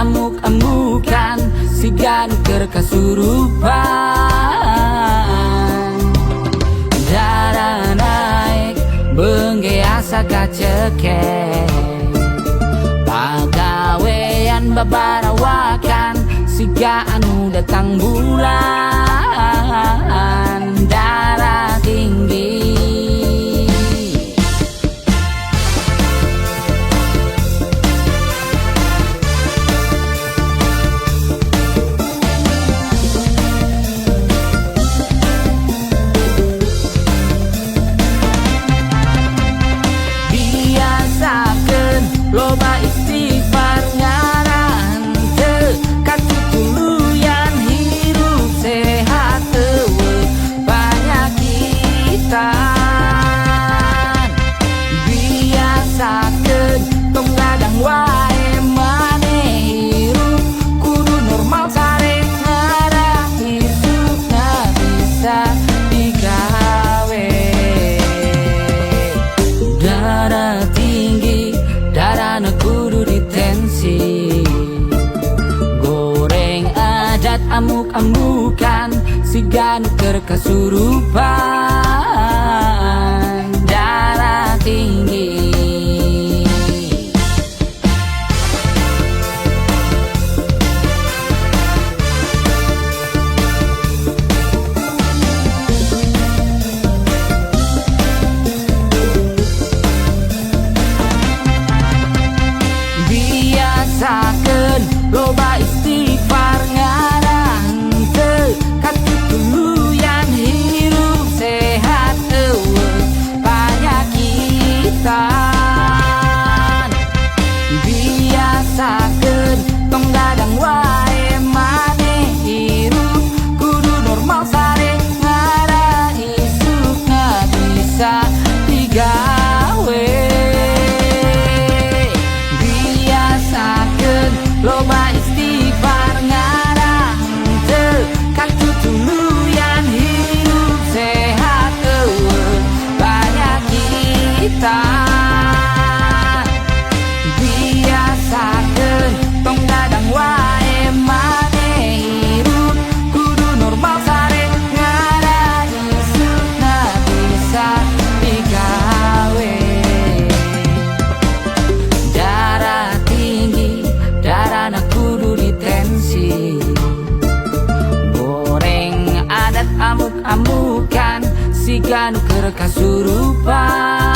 amuk-amukan siga nuker kasurupan. Darah naik bengge asa kacekek, pagawean babarawakan siga anu datang bulan. Darah tinggi loba istighfar ngaran teu katutuluyan hirup sehat eueuh panyakitan. Biasakeun tong gadang wae maneh hirup kudu normal sare ngarah hisupna bisa digawe. Darah tinggi darahna kudu ditensi, goreng adat amuk-amukan siga nuker kasurupan. Darah tinggi biasakeun loba istighfar ngaran teu katutuluyan hirup sehat eueuh panyakitan. Biasakeun tong dadang wae maneh hirup kudu normal sare ngarah hisupna bisa digawe. Loba istighfar ngarang teu katutuluyan hirup sehat eueuh panyakitan. Biasakeun tong dadang wae maneh hirup kudu normal sare ngarah hisupna bisa digawe. Darah tinggi darahna kudu ditensi, goreng adat amuk-amukan siga nuker kasurupan.